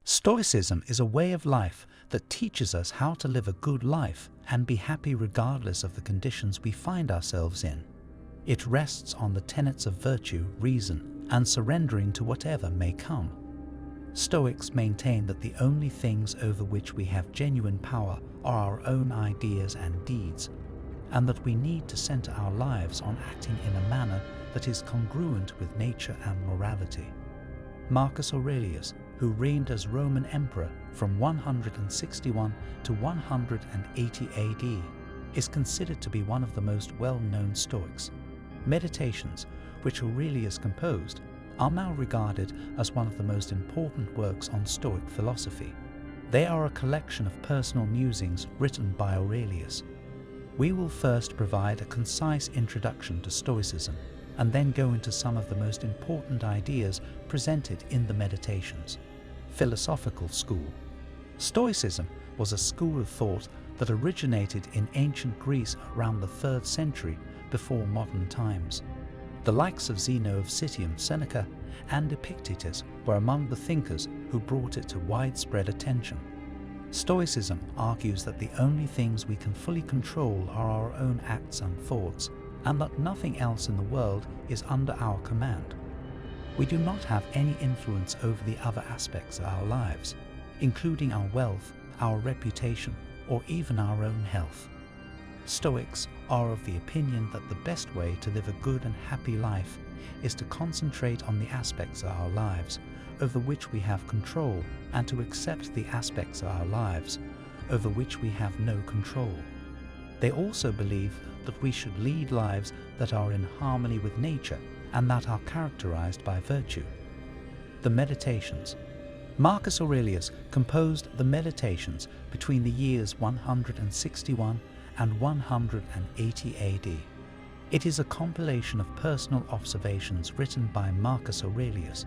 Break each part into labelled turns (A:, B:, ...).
A: Stoicism is a way of life that teaches us how to live a good life and be happy regardless of the conditions we find ourselves in. It rests on the tenets of virtue, reason, and surrendering to whatever may come. Stoics maintain that the only things over which we have genuine power are our own ideas and deeds, and that we need to center our lives on acting in a manner that is congruent with nature and morality. Marcus Aurelius, who reigned as Roman emperor from 161 to 180 AD, is considered to be one of the most well-known Stoics. Meditations, which Aurelius composed, are now regarded as one of the most important works on Stoic philosophy. They are a collection of personal musings written by Aurelius. We will first provide a concise introduction to Stoicism, and then go into some of the most important ideas presented in the Meditations. Philosophical school. Stoicism was a school of thought that originated in ancient Greece around the 3rd century before modern times. The likes of Zeno of Citium, Seneca, and Epictetus were among the thinkers who brought it to widespread attention. Stoicism argues that the only things we can fully control are our own acts and thoughts, and that nothing else in the world is under our command. We do not have any influence over the other aspects of our lives, including our wealth, our reputation, or even our own health. Stoics are of the opinion that the best way to live a good and happy life is to concentrate on the aspects of our lives over which we have control, and to accept the aspects of our lives over which we have no control. They also believe that we should lead lives that are in harmony with nature and that are characterized by virtue. The Meditations. Marcus Aurelius composed the Meditations between the years 161 and 180 AD. It is a compilation of personal observations written by Marcus Aurelius.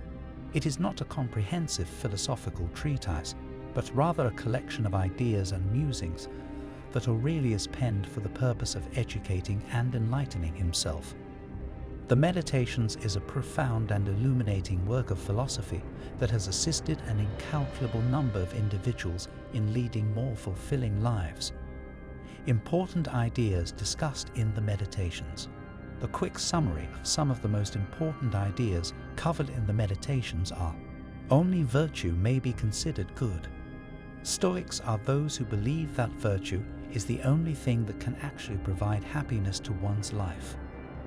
A: It is not a comprehensive philosophical treatise, but rather a collection of ideas and musings that Aurelius penned for the purpose of educating and enlightening himself. The Meditations is a profound and illuminating work of philosophy that has assisted an incalculable number of individuals in leading more fulfilling lives. Important ideas discussed in the Meditations. A quick summary of some of the most important ideas covered in the Meditations are: only virtue may be considered good. Stoics are those who believe that virtue is the only thing that can actually provide happiness to one's life.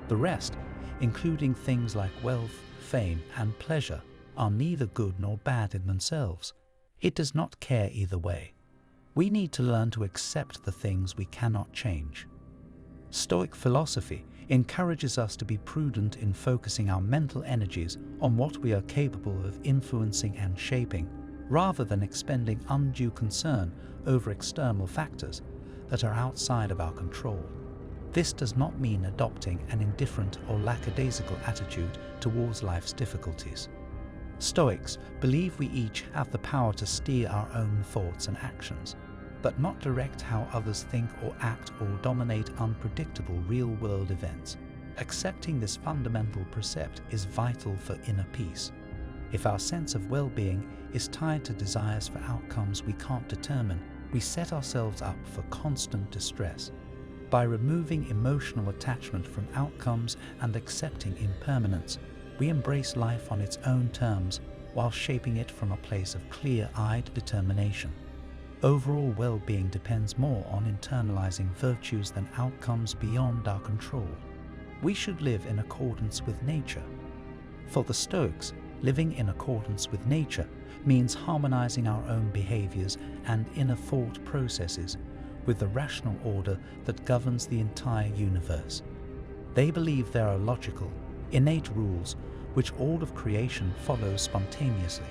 A: The rest, including things like wealth, fame, and pleasure, are neither good nor bad in themselves. It does not care either way. We need to learn to accept the things we cannot change. Stoic philosophy encourages us to be prudent in focusing our mental energies on what we are capable of influencing and shaping, rather than expending undue concern over external factors that are outside of our control. This does not mean adopting an indifferent or lackadaisical attitude towards life's difficulties. Stoics believe we each have the power to steer our own thoughts and actions, but not direct how others think or act or dominate unpredictable real-world events. Accepting this fundamental precept is vital for inner peace. If our sense of well-being is tied to desires for outcomes we can't determine, we set ourselves up for constant distress. By removing emotional attachment from outcomes and accepting impermanence, we embrace life on its own terms while shaping it from a place of clear-eyed determination. Overall well-being depends more on internalizing virtues than outcomes beyond our control. We should live in accordance with nature. For the Stoics, living in accordance with nature means harmonizing our own behaviors and inner thought processes with the rational order that governs the entire universe. They believe there are logical, innate rules which all of creation follows spontaneously.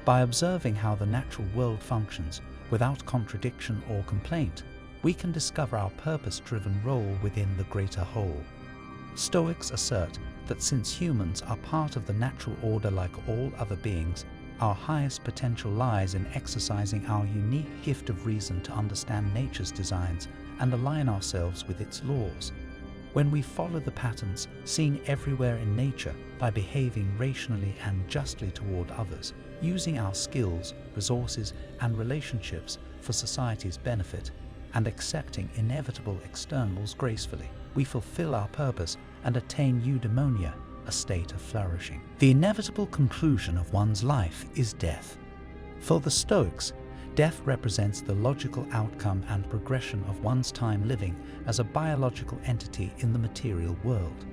A: By observing how the natural world functions without contradiction or complaint, we can discover our purpose-driven role within the greater whole. Stoics assert that since humans are part of the natural order like all other beings, our highest potential lies in exercising our unique gift of reason to understand nature's designs and align ourselves with its laws. When we follow the patterns seen everywhere in nature by behaving rationally and justly toward others, using our skills, resources, and relationships for society's benefit, and accepting inevitable externals gracefully, we fulfill our purpose and attain eudaimonia, a state of flourishing. The inevitable conclusion of one's life is death. For the Stoics, death represents the logical outcome and progression of one's time living as a biological entity in the material world.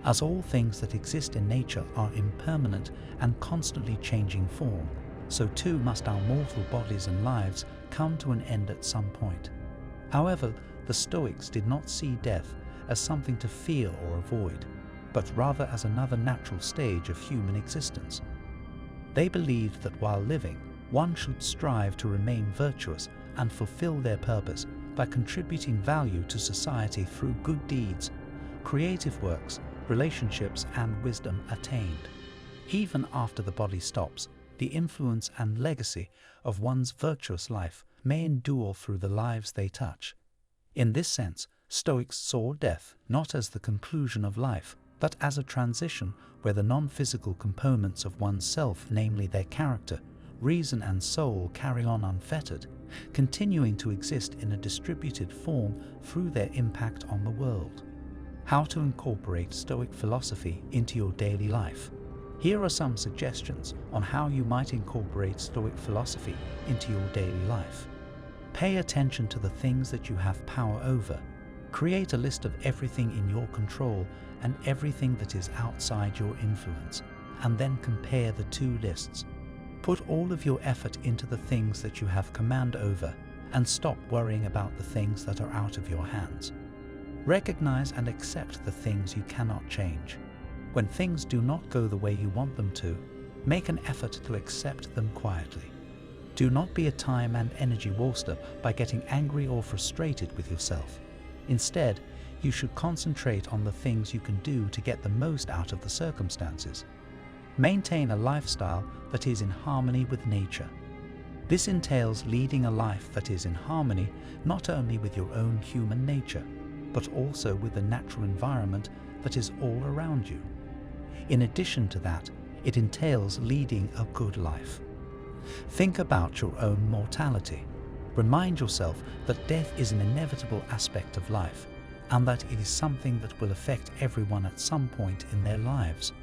A: As all things that exist in nature are impermanent and constantly changing form, so too must our mortal bodies and lives come to an end at some point. However, the Stoics did not see death as something to fear or avoid, but rather as another natural stage of human existence. They believed that while living, one should strive to remain virtuous and fulfill their purpose by contributing value to society through good deeds, creative works, relationships, and wisdom attained. Even after the body stops, the influence and legacy of one's virtuous life may endure through the lives they touch. In this sense, Stoics saw death not as the conclusion of life, but as a transition where the non-physical components of one's self, namely their character, reason, and soul, carry on unfettered, continuing to exist in a distributed form through their impact on the world. How to incorporate Stoic philosophy into your daily life. Here are some suggestions on how you might incorporate Stoic philosophy into your daily life. Pay attention to the things that you have power over. Create a list of everything in your control and everything that is outside your influence, and then compare the two lists. Put all of your effort into the things that you have command over, and stop worrying about the things that are out of your hands. Recognize and accept the things you cannot change. When things do not go the way you want them to, make an effort to accept them quietly. Do not be a time and energy waster by getting angry or frustrated with yourself. Instead, you should concentrate on the things you can do to get the most out of the circumstances. Maintain a lifestyle that is in harmony with nature. This entails leading a life that is in harmony not only with your own human nature, but also with the natural environment that is all around you. In addition to that, it entails leading a good life. Think about your own mortality. Remind yourself that death is an inevitable aspect of life, and that it is something that will affect everyone at some point in their lives.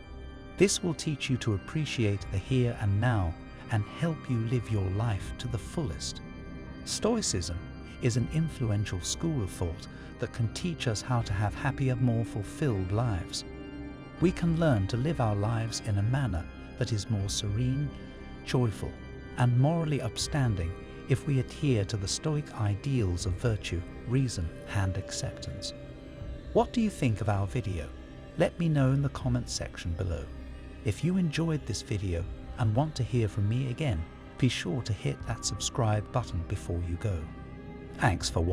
A: This will teach you to appreciate the here and now and help you live your life to the fullest. Stoicism is an influential school of thought that can teach us how to have happier, more fulfilled lives. We can learn to live our lives in a manner that is more serene, joyful, and morally upstanding if we adhere to the Stoic ideals of virtue, reason, and acceptance. What do you think of our video? Let me know in the comments section below. If you enjoyed this video and want to hear from me again, be sure to hit that subscribe button before you go. Thanks for watching.